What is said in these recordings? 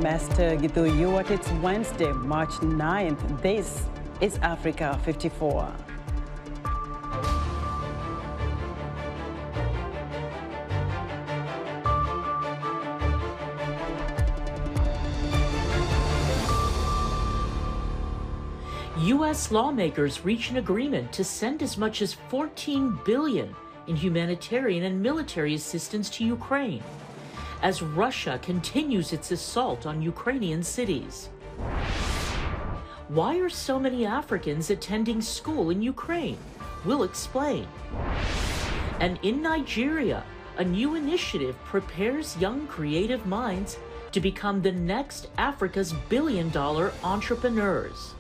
Mester Giduyuat. It's Wednesday, March 9th. This is Africa 54. U.S. lawmakers reach an agreement to send as much as $14 billion in humanitarian and military assistance to Ukraine as Russia continues its assault on Ukrainian cities. Why are so many Africans attending school in Ukraine? We'll explain. And in Nigeria, a new initiative prepares young creative minds to become the next Africa's billion-dollar entrepreneurs.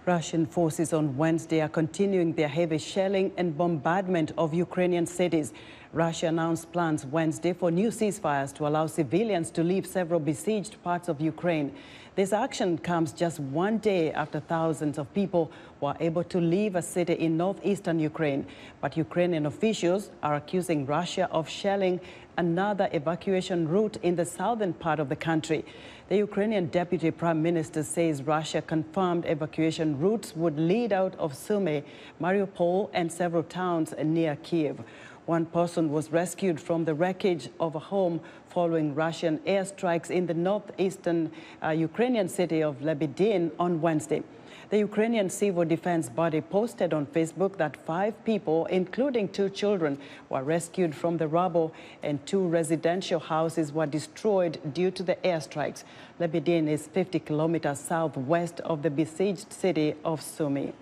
Russian forces on Wednesday are continuing their heavy shelling and bombardment of Ukrainian cities. Russia announced plans Wednesday for new ceasefires to allow civilians to leave several besieged parts of Ukraine. This action comes just one day after thousands of people were able to leave a city in northeastern Ukraine. But Ukrainian officials are accusing Russia of shelling another evacuation route in the southern part of the country. The Ukrainian Deputy Prime Minister says Russia confirmed evacuation routes would lead out of Sumy, Mariupol, and several towns near Kiev. One person was rescued from the wreckage of a home following Russian airstrikes in the northeastern Ukrainian city of Lviv on Wednesday. The Ukrainian civil defense body posted on Facebook that 5 people, including 2 children, were rescued from the rubble and 2 residential houses were destroyed due to the airstrikes. Lviv is 50 kilometers southwest of the besieged city of Sumy.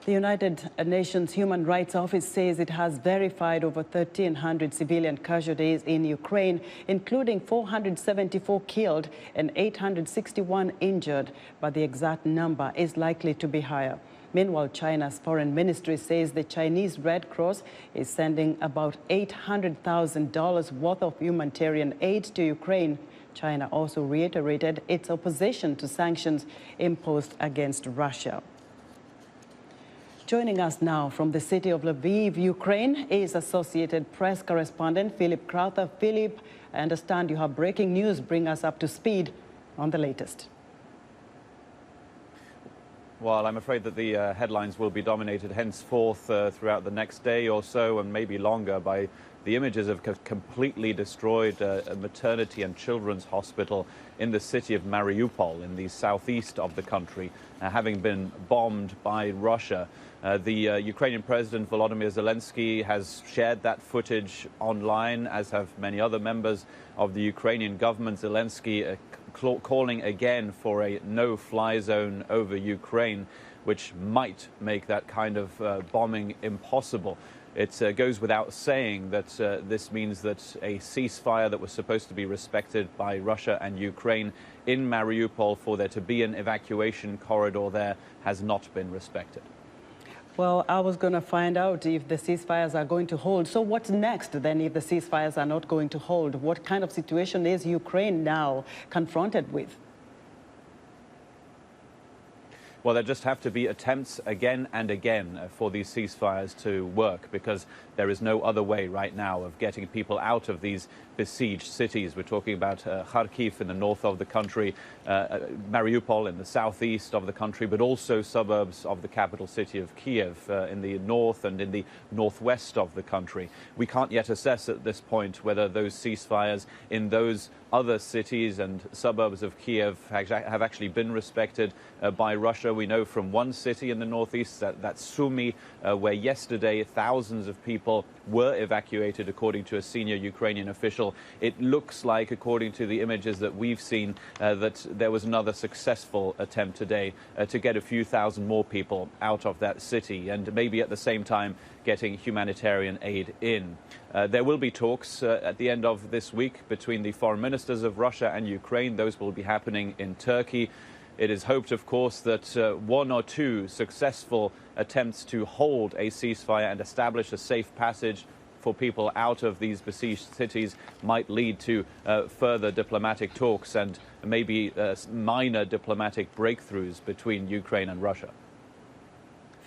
The United Nations Human Rights Office says it has verified over 1,300 civilian casualties in Ukraine, including 474 killed and 861 injured, but the exact number is likely to be higher. Meanwhile, China's foreign ministry says the Chinese Red Cross is sending about $800,000 worth of humanitarian aid to Ukraine. China also reiterated its opposition to sanctions imposed against Russia. Joining us now from the city of Lviv, Ukraine, is Associated Press correspondent Philip Crowther. Philip, I understand you have breaking news. Bring us up to speed on the latest. Well, I'm afraid that the headlines will be dominated henceforth throughout the next day or so, and maybe longer, by the images of a completely destroyed maternity and children's hospital in the city of Mariupol in the southeast of the country, having been bombed by Russia. The Ukrainian President Vladimir Zelensky has shared that footage online, as have many other members of the Ukrainian government. Zelensky calling again for a no-fly zone over Ukraine, which might make that kind of bombing impossible. It goes without saying that this means that a ceasefire that was supposed to be respected by Russia and Ukraine in Mariupol, for there to be an evacuation corridor there, has not been respected. Well, I was going to find out if the ceasefires are going to hold. So what's next then if the ceasefires are not going to hold? What kind of situation is Ukraine now confronted with? Well, there just have to be attempts again and again for these ceasefires to work, because there is no other way right now of getting people out of these besieged cities. We're talking about Kharkiv in the north of the country, Mariupol in the southeast of the country, but also suburbs of the capital city of Kiev in the north and in the northwest of the country. We can't yet assess at this point whether those ceasefires in those other cities and suburbs of Kiev have actually been respected by Russia. We know from one city in the northeast, that's Sumy, where yesterday thousands of people were evacuated, according to a senior Ukrainian official. It looks like, according to the images that we've seen, that there was another successful attempt today to get a few thousand more people out of that city, and maybe at the same time getting humanitarian aid in. There will be talks at the end of this week between the foreign ministers of Russia and Ukraine. Those will be happening in Turkey. It is hoped, of course, that 1 or 2 successful attempts to hold a ceasefire and establish a safe passage for people out of these besieged cities might lead to further diplomatic talks and maybe minor diplomatic breakthroughs between Ukraine and Russia.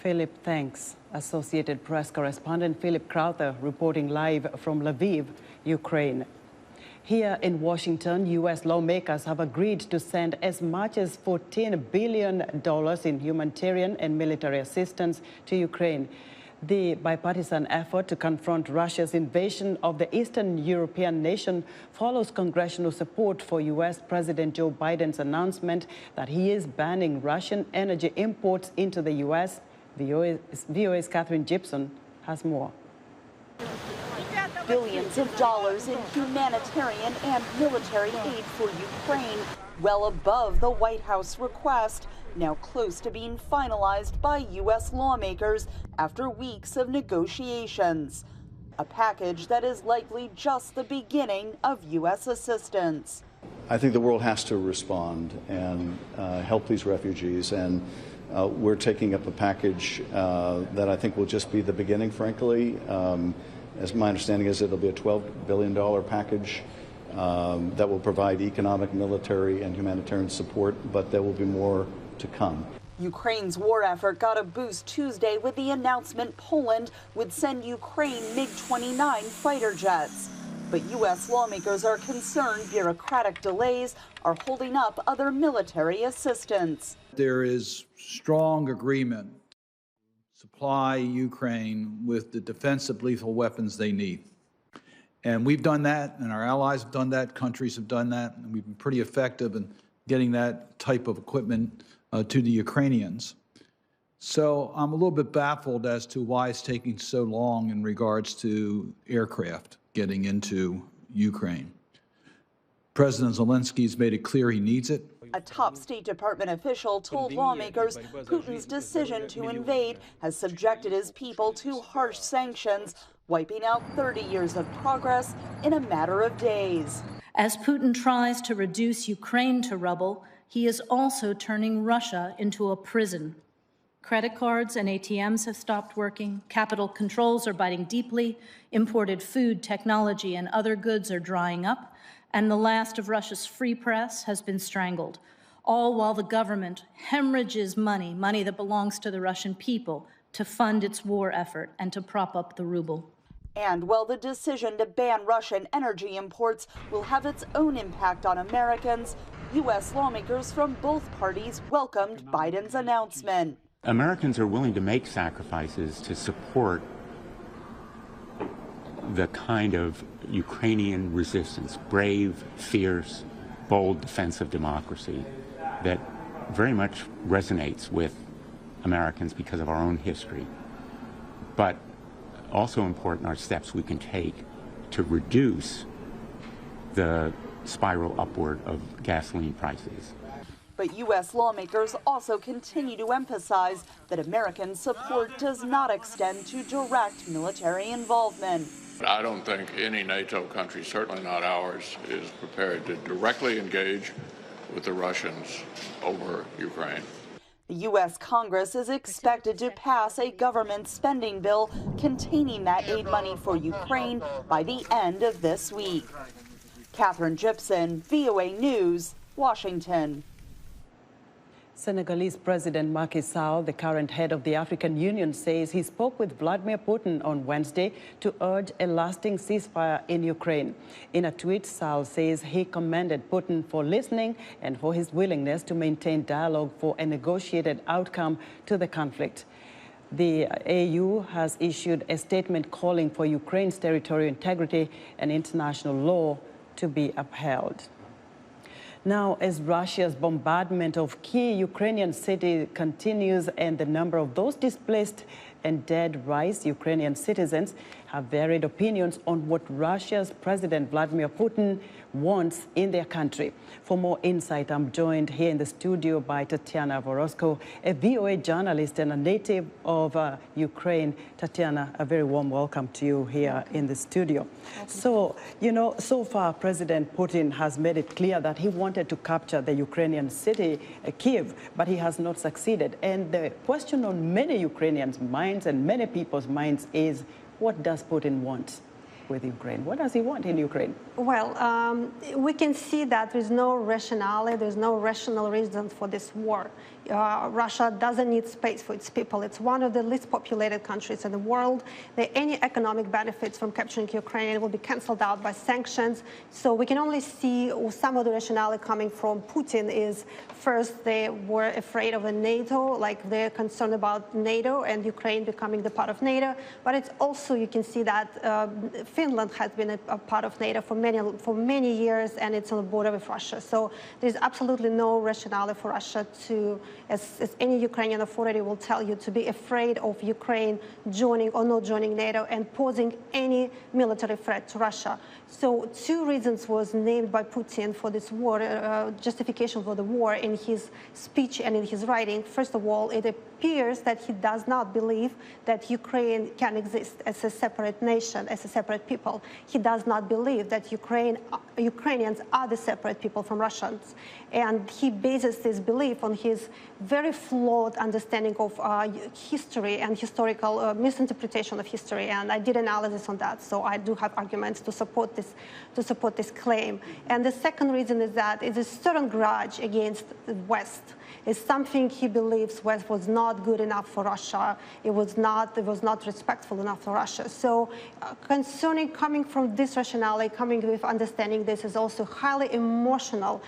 Philip, thanks. Associated Press correspondent Philip Crowther reporting live from Lviv, Ukraine. Here in Washington, U.S. lawmakers have agreed to send as much as $14 billion in humanitarian and military assistance to Ukraine. The bipartisan effort to confront Russia's invasion of the Eastern European nation follows congressional support for U.S. President Joe Biden's announcement that he is banning Russian energy imports into the U.S. VOA's Catherine Gibson has more. Billions of dollars in humanitarian and military aid for Ukraine, well above the White House request, now close to being finalized by U.S. lawmakers after weeks of negotiations. A package that is likely just the beginning of U.S. assistance. I think the world has to respond and help these refugees, and we're taking up a package that I think will just be the beginning, frankly. As my understanding is, it'll be a $12 billion package that will provide economic, military, and humanitarian support, but there will be more to come. Ukraine's war effort got a boost Tuesday with the announcement Poland would send Ukraine MiG-29 fighter jets. But U.S. lawmakers are concerned bureaucratic delays are holding up other military assistance. There is strong agreement to supply Ukraine with the defensive lethal weapons they need. And we've done that, and our allies have done that, countries have done that, and we've been pretty effective in getting that type of equipment to the Ukrainians. So I'm a little bit baffled as to why it's taking so long in regards to aircraft getting into Ukraine. President Zelensky's made it clear he needs it. A top State Department official told lawmakers Putin's decision to invade has subjected his people to harsh sanctions, wiping out 30 years of progress in a matter of days. As Putin tries to reduce Ukraine to rubble, he is also turning Russia into a prison. Credit cards and ATMs have stopped working, capital controls are biting deeply, imported food, technology, and other goods are drying up, and the last of Russia's free press has been strangled, all while the government hemorrhages money that belongs to the Russian people, to fund its war effort and to prop up the ruble. And while the decision to ban Russian energy imports will have its own impact on Americans, U.S. lawmakers from both parties welcomed Biden's announcement. Americans are willing to make sacrifices to support the kind of Ukrainian resistance, brave, fierce, bold defense of democracy that very much resonates with Americans because of our own history. But also important are steps we can take to reduce the spiral upward of gasoline prices. But U.S. lawmakers also continue to emphasize that American support does not extend to direct military involvement. I don't think any NATO country, certainly not ours, is prepared to directly engage with the Russians over Ukraine. The U.S. Congress is expected to pass a government spending bill containing that aid money for Ukraine by the end of this week. Catherine Gibson, VOA News, Washington. Senegalese President Macky Sall, the current head of the African Union, says he spoke with Vladimir Putin on Wednesday to urge a lasting ceasefire in Ukraine. In a tweet, Sall says he commended Putin for listening and for his willingness to maintain dialogue for a negotiated outcome to the conflict. The AU has issued a statement calling for Ukraine's territorial integrity and international law to be upheld. Now, as Russia's bombardment of key Ukrainian cities continues and the number of those displaced and dead rise, Ukrainian citizens have varied opinions on what Russia's President Vladimir Putin wants in their country. For more insight, I'm joined here in the studio by Tatiana Vorosco, a VOA journalist and a native of Ukraine. Tatiana, a very warm welcome to you here in the studio. So, so far President Putin has made it clear that he wanted to capture the Ukrainian city, Kyiv, but he has not succeeded. And the question on many Ukrainians' minds minds and many people's minds is, what does Putin want with Ukraine? What does he want in Ukraine? Well, we can see that there's no rationality, there's no rational reason for this war. Russia doesn't need space for its people. It's one of the least populated countries in the world. Any economic benefits from capturing Ukraine will be canceled out by sanctions. So we can only see some of the rationality coming from Putin is, first, they were afraid of a NATO, like they're concerned about NATO and Ukraine becoming the part of NATO. But it's also, you can see that Finland has been a part of NATO for many years, and it's on the border with Russia. So there's absolutely no rationality for Russia to, as any Ukrainian authority will tell you, to be afraid of Ukraine joining or not joining NATO and posing any military threat to Russia. So two reasons was named by Putin for this war, justification for the war in his speech and in his writing. First of all, it appears that he does not believe that Ukraine can exist as a separate nation, as a separate people. He does not believe that Ukrainians are the separate people from Russians. And he bases this belief on his very flawed understanding of history and historical misinterpretation of history. And I did analysis on that, so I do have arguments to support this claim. And the second reason is that it's a certain grudge against the West. It's something he believes West was not good enough for Russia. It was not respectful enough for Russia. So coming from this rationality, coming with understanding this is also highly emotional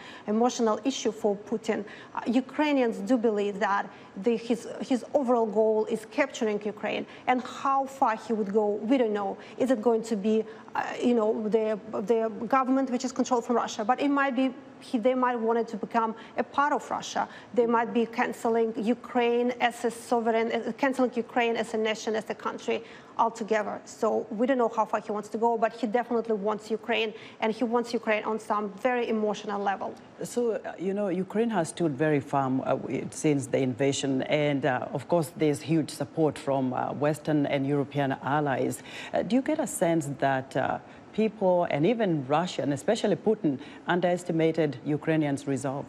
issue for Putin. Ukrainians do believe that his overall goal is capturing Ukraine, and how far he would go, we don't know. Is it going to be, the government which is controlled from Russia? But it might be they might want it to become a part of Russia. They might be canceling Ukraine as a sovereign, canceling Ukraine as a nation, as a country altogether. So we don't know how far he wants to go, but he definitely wants Ukraine, and he wants Ukraine on some very emotional level. So, Ukraine has stood very firm since the invasion, and of course there's huge support from Western and European allies. Do you get a sense that people, and even Russia, and especially Putin, underestimated Ukrainians' resolve?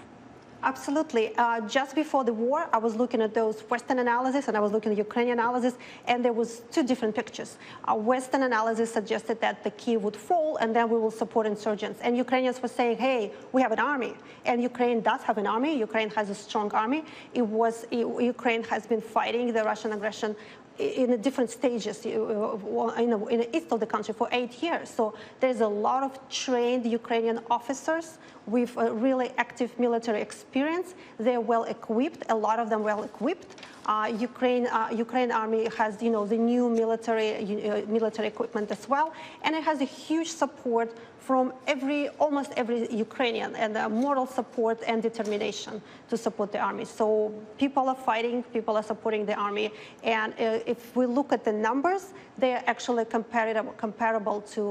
Absolutely. Just before the war, I was looking at those Western analysis and I was looking at Ukrainian analysis, and there was two different pictures. Western analysis suggested that the Kyiv would fall and then we will support insurgents. And Ukrainians were saying, hey, we have an army. And Ukraine does have an army. Ukraine has a strong army. Ukraine has been fighting the Russian aggression in different stages in the east of the country for 8 years. So there's a lot of trained Ukrainian officers with a really active military experience. They're well equipped, a lot of them well equipped. Ukraine army has, the new military equipment as well, and it has a huge support from almost every Ukrainian, and moral support and determination to support the army. So people are fighting, people are supporting the army, and if we look at the numbers, they are actually comparable to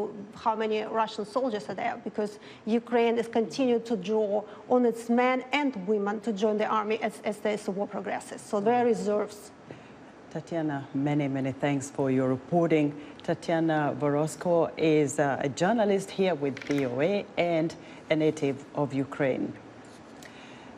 how many Russian soldiers are there, because Ukraine is continuing to draw on its men and women to join the army as the war progresses. So there are reserves. Tatiana, many thanks for your reporting. Tatiana Vorosko is a journalist here with VOA and a native of Ukraine.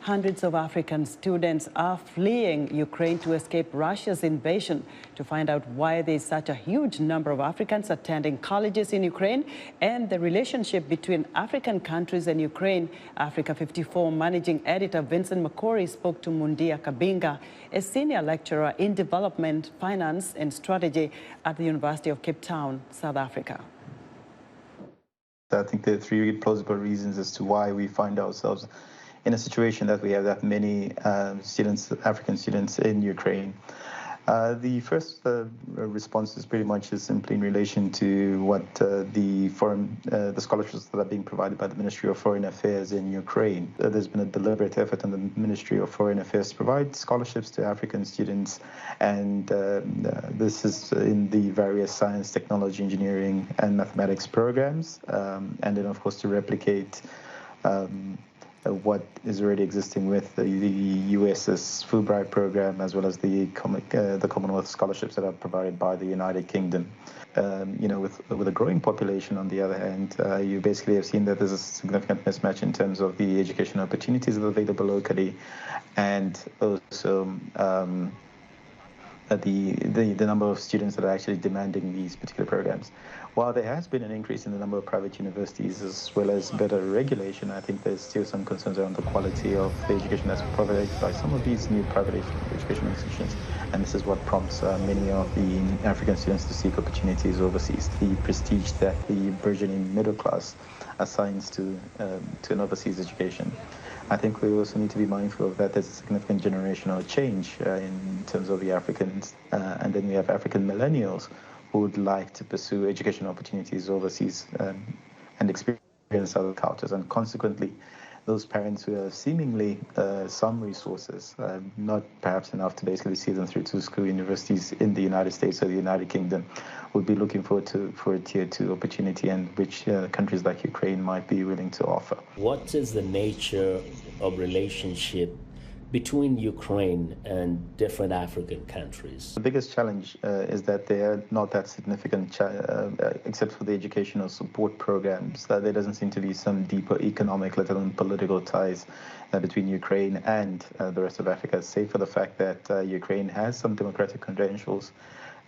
Hundreds of African students are fleeing Ukraine to escape Russia's invasion. To find out why there is such a huge number of Africans attending colleges in Ukraine and the relationship between African countries and Ukraine, Africa 54 managing editor Vincent Makori spoke to Mundia Kabinga, a senior lecturer in development, finance and strategy at the University of Cape Town, South Africa. I think there are three plausible reasons as to why we find ourselves in a situation that we have that many African students in Ukraine. The first response is pretty much simply in relation to what the scholarships that are being provided by the Ministry of Foreign Affairs in Ukraine. There's been a deliberate effort on the Ministry of Foreign Affairs to provide scholarships to African students, and this is in the various science, technology, engineering, and mathematics programs, and then of course to replicate what is already existing with the US's Fulbright program, as well as the Commonwealth scholarships that are provided by the United Kingdom. With a growing population, on the other hand, you basically have seen that there's a significant mismatch in terms of the educational opportunities that are available locally, and also the number of students that are actually demanding these particular programs. While there has been an increase in the number of private universities as well as better regulation, I think there's still some concerns around the quality of the education that's provided by some of these new private educational institutions. And this is what prompts many of the African students to seek opportunities overseas. The prestige that the burgeoning middle class assigns to an overseas education. I think we also need to be mindful of that. There's a significant generational change in terms of the Africans, and then we have African millennials who would like to pursue educational opportunities overseas and experience other cultures, and consequently, those parents who have seemingly some resources, not perhaps enough to basically see them through to school universities in the United States or the United Kingdom, would be looking forward for a tier 2 opportunity, and which countries like Ukraine might be willing to offer. What is the nature of relationship between Ukraine and different African countries? The biggest challenge is that they are not that significant, except for the educational support programs. There doesn't seem to be some deeper economic, let alone political ties between Ukraine and the rest of Africa, save for the fact that Ukraine has some democratic credentials,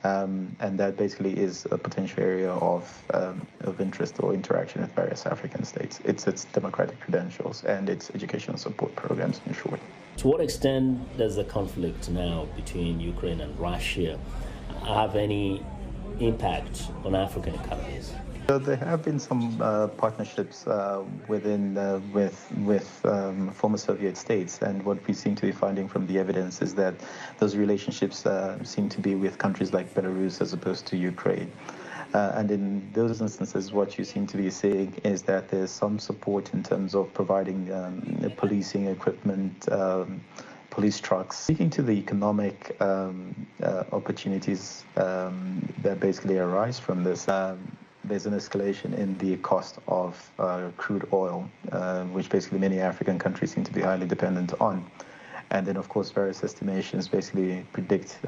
and that basically is a potential area of interest or interaction with various African states. It's its democratic credentials and its educational support programs, in short. To what extent does the conflict now between Ukraine and Russia have any impact on African economies? So there have been some partnerships with former Soviet states, and what we seem to be finding from the evidence is that those relationships seem to be with countries like Belarus as opposed to Ukraine. And in those instances, what you seem to be seeing is that there's some support in terms of providing policing equipment, police trucks. Speaking to the economic opportunities that basically arise from this, there's an escalation in the cost of crude oil, which basically many African countries seem to be highly dependent on. And then, of course, various estimations basically predict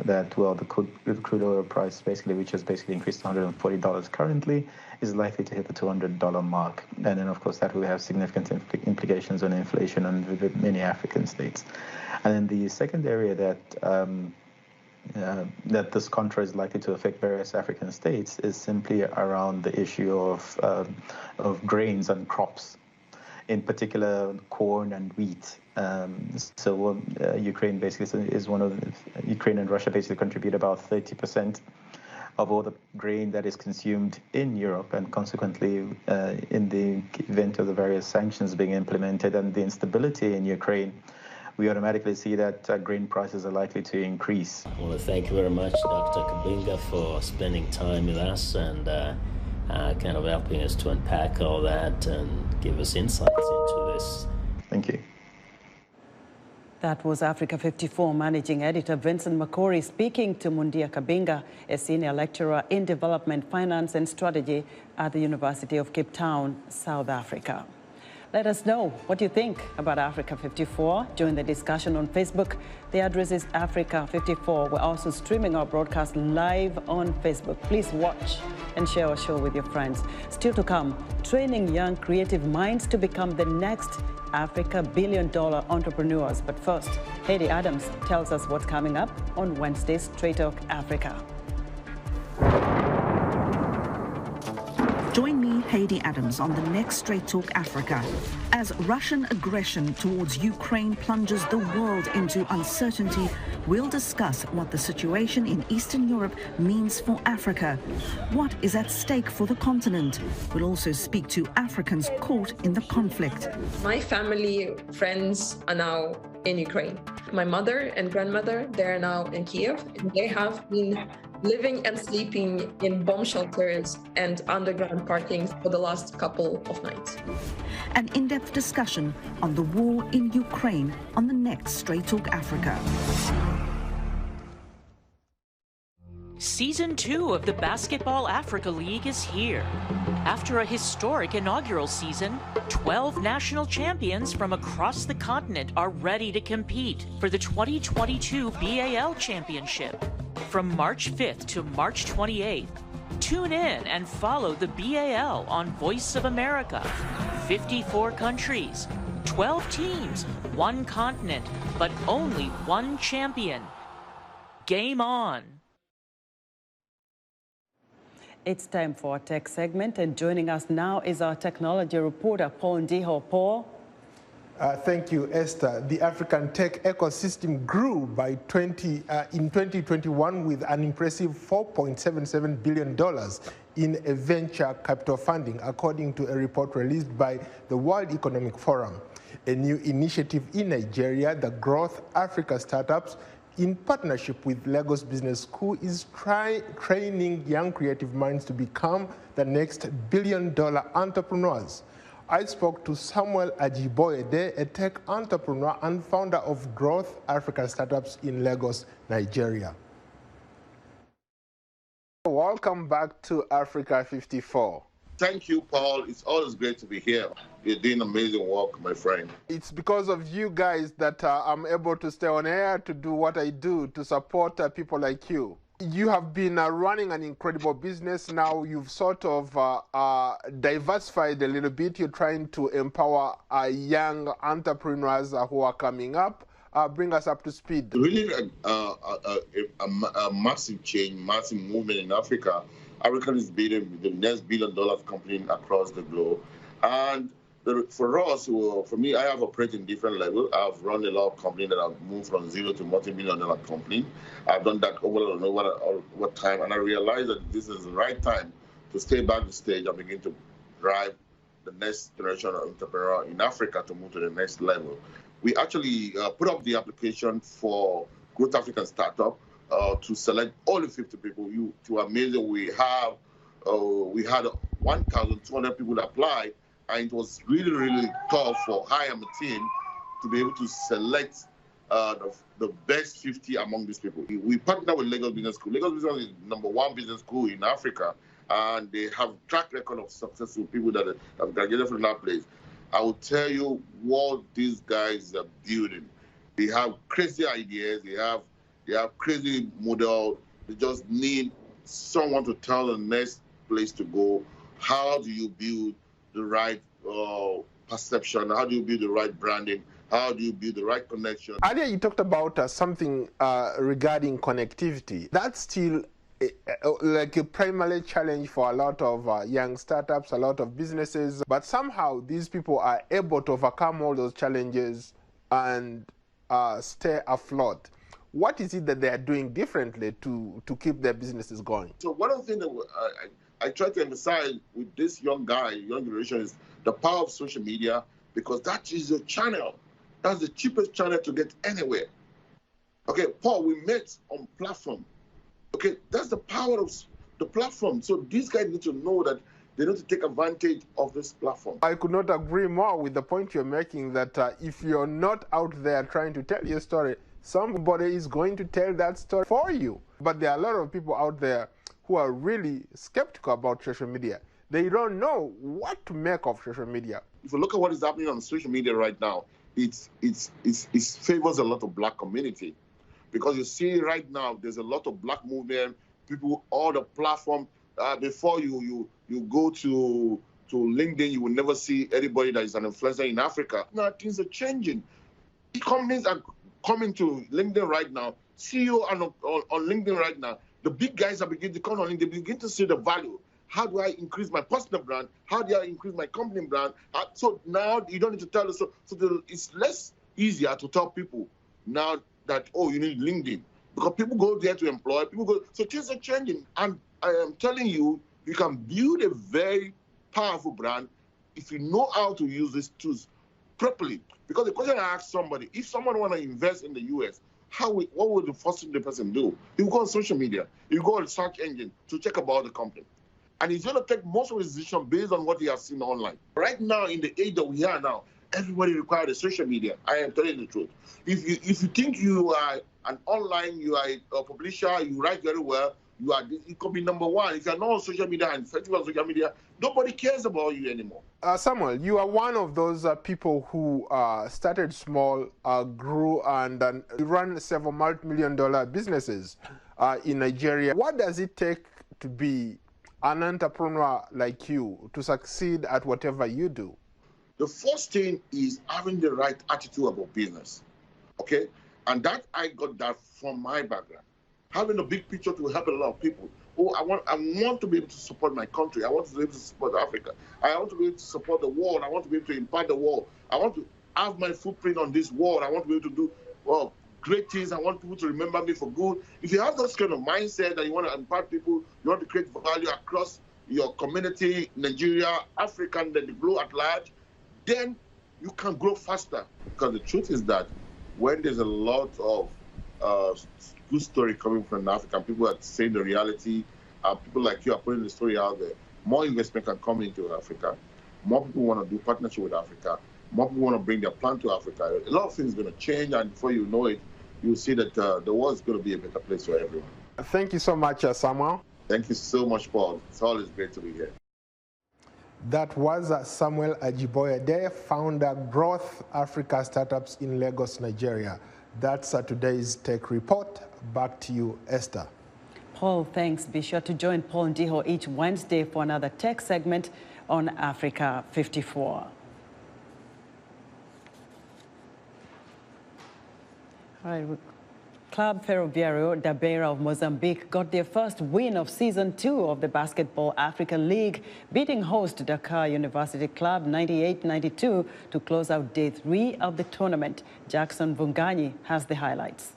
that, well, the crude oil price, basically, which has basically increased to $140 currently, is likely to hit the $200 mark. And then, of course, that will have significant implications on inflation in many African states. And then the second area that this contra is likely to affect various African states is simply around the issue of grains and crops, in particular corn and wheat. Ukraine basically is Ukraine and Russia basically contribute about 30% of all the grain that is consumed in Europe, and consequently, in the event of the various sanctions being implemented and the instability in Ukraine, we automatically see that grain prices are likely to increase. I want to thank you very much, Dr. Kabinga, for spending time with us and kind of helping us to unpack all that and give us insights into this. Thank you. That was Africa 54 Managing Editor Vincent Makori speaking to Mundia Kabinga, a senior lecturer in development, finance and strategy at the University of Cape Town, South Africa. Let us know what you think about Africa 54. Join the discussion on Facebook. The address is Africa 54. We're also streaming our broadcast live on Facebook. Please watch and share our show with your friends. Still to come, training young creative minds to become the next Africa billion-dollar entrepreneurs. But first, Heidi Adams tells us what's coming up on Wednesday's Straight Talk Africa. Join me, Heidi Adams, on the next Straight Talk Africa. As Russian aggression towards Ukraine plunges the world into uncertainty, we'll discuss what the situation in Eastern Europe means for Africa. What is at stake for the continent? We'll also speak to Africans caught in the conflict. My family, friends are now in Ukraine. My mother and grandmother, they're now in Kiev, and they have been living and sleeping in bomb shelters and underground parkings for the last couple of nights. An in-depth discussion on the war in Ukraine on the next Straight Talk Africa. Season 2 of the Basketball Africa League is here. After a historic inaugural season, 12 national champions from across the continent are ready to compete for the 2022 BAL Championship. From March 5th to March 28th, tune in and follow the BAL on Voice of America. 54 countries, 12 teams, one continent, but only one champion. Game on. It's time for our tech segment, and joining us now is our technology reporter, Paul Ndiho. Paul? Thank you, Esther. The African tech ecosystem grew by in 2021 with an impressive $4.77 billion in a venture capital funding, according to a report released by the World Economic Forum. A new initiative in Nigeria, the Growth Africa Startups, in partnership with Lagos Business School, is training young creative minds to become the next billion-dollar entrepreneurs. I spoke to Samuel Ajiboyede, a tech entrepreneur and founder of Growth Africa Startups in Lagos, Nigeria. Welcome back to Africa 54. Thank you, Paul. It's always great to be here. You're doing amazing work, my friend. It's because of you guys that I'm able to stay on air, to do what I do, to support people like you. You have been running an incredible business. Now you've sort of diversified a little bit. You're trying to empower young entrepreneurs who are coming up. Bring us up to speed. Really a massive change, massive movement in Africa. Africa is building the next billion-dollar company across the globe. And for us, for me, I have operated in different levels. I've run a lot of companies that have moved from zero to multi-million-dollar company. I've done that over and over time, and I realized that this is the right time to stay back the stage and begin to drive the next generation of entrepreneur in Africa to move to the next level. We actually put up the application for Growth African Startup to select all the 50 people. To amazing, we had 1,200 people apply, and it was really, really tough for I am a team to be able to select the best 50 among these people. We partnered with Lagos Business School. Lagos Business School is the #1 business school in Africa, and they have track record of successful people that have graduated from that place. I will tell you what these guys are building. They have crazy ideas. They have crazy model. They just need someone to tell them the next place to go. How do you build the right perception? How do you build the right branding? How do you build the right connection? Earlier you talked about something regarding connectivity. That's still like a primary challenge for a lot of young startups, a lot of businesses. But somehow these people are able to overcome all those challenges and stay afloat. What is it that they are doing differently to keep their businesses going? So one of the things that I try to emphasize with this young generation is the power of social media, because that is your channel. That's the cheapest channel to get anywhere. Okay, Paul, we met on platform. Okay, that's the power of the platform. So these guys need to know that they need to take advantage of this platform. I could not agree more with the point you're making, that if you're not out there trying to tell your story, somebody is going to tell that story for you. But there are a lot of people out there who are really skeptical about social media. They don't know what to make of social media. If you look at what is happening on social media right now, it favors a lot of black community. Because you see right now, there's a lot of black movement, people, all the platform. Before you go to LinkedIn, you will never see anybody that is an influencer in Africa. Now things are changing. Companies are coming to LinkedIn right now. CEO on LinkedIn right now. The big guys are beginning to come on LinkedIn. They begin to see the value. How do I increase my personal brand? How do I increase my company brand? So now you don't need to tell us. So it's less easier to tell people now that, oh, you need LinkedIn. Because people go there to employ, people go. So things are changing. And I am telling you, you can build a very powerful brand if you know how to use these tools properly. Because the question I asked somebody, if someone want to invest in the US, what would the first thing the person do? You go on social media, you go on search engine to check about the company. And he's going to take most of his decision based on what he has seen online. Right now, in the age that we are now, everybody requires a social media. I am telling you the truth. If you think you are an online, you are a publisher, you write very well, you could be #1. If you're not on social media and effective on social media, nobody cares about you anymore. Samuel, you are one of those people who started small, grew, and run several multi-million-dollar businesses in Nigeria. What does it take to be an entrepreneur like you to succeed at whatever you do? The first thing is having the right attitude about business, okay? And that I got that from my background. having a big picture to help a lot of people. Oh, I want to be able to support my country. I want to be able to support Africa. I want to be able to support the world. I want to be able to impact the world. I want to have my footprint on this world. I want to be able to do, well, great things. I want people to remember me for good. If you have this kind of mindset that you want to impact people, you want to create value across your community, Nigeria, Africa, and the globe at large, then you can grow faster. Because the truth is that when there's a lot of good story coming from Africa, people are saying the reality, people like you are putting the story out there, more investment can come into Africa, more people want to do partnership with Africa, more people want to bring their plan to Africa. A lot of things are going to change, and before you know it, you'll see that the world is going to be a better place for everyone. Thank you so much, Samuel. Thank you so much, Paul. It's always great to be here. That was Samuel Ajiboyede, founder, Growth Africa Startups in Lagos, Nigeria. That's today's Tech Report. Back to you, Esther. Paul, thanks. Be sure to join Paul Ndiho each Wednesday for another tech segment on Africa 54. All right. Club Ferroviario da Beira of Mozambique got their first win of Season 2 of the Basketball African League, beating host Dakar University Club 98-92 to close out Day 3 of the tournament. Jackson Vunganyi has the highlights.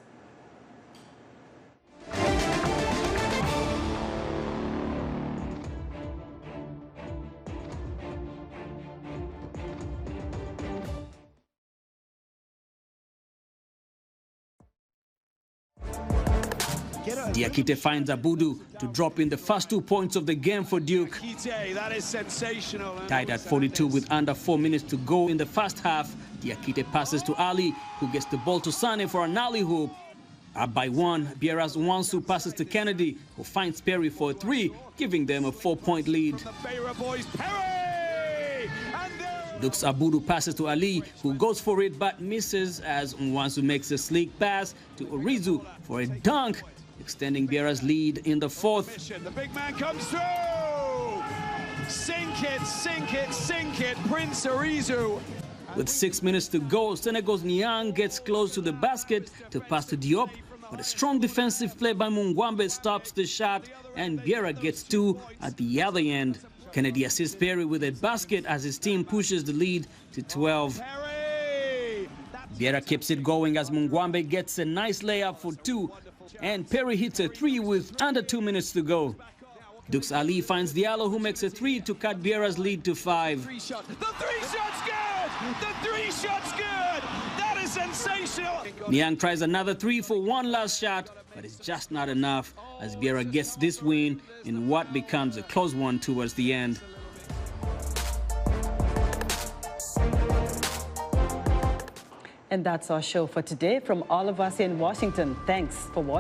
Diakite finds Abudu to drop in the first 2 points of the game for Duke. That is sensational. Tied at 42 with under 4 minutes to go in the first half, Diakite passes to Ali, who gets the ball to Sane for an alley hoop. Up by 1, Biera's Nwansu passes to Kennedy, who finds Perry for a 3, giving them a 4-point lead. Duke's Abudu passes to Ali, who goes for it but misses as Nwansu makes a sleek pass to Orizu for a dunk, extending Biera's lead in the fourth. The big man comes through! Sink it, sink it, sink it, Prince Orizu. With 6 minutes to go, Senegal's Niang gets close to the basket to pass to Diop, but a strong defensive play by Mungwambe stops the shot, and Biera gets 2 at the other end. Kennedy assists Perry with a basket as his team pushes the lead to 12. Biera keeps it going as Mungwambe gets a nice layup for 2, and Perry hits a 3 with under 2 minutes to go. Duke's Ali finds Diallo, who makes a 3 to cut Biera's lead to 5. The 3 shot's good! The 3 shot's good! That is sensational! Niang tries another 3 for one last shot, but it's just not enough as Biera gets this win in what becomes a close one towards the end. And that's our show for today. From all of us in Washington, thanks for watching.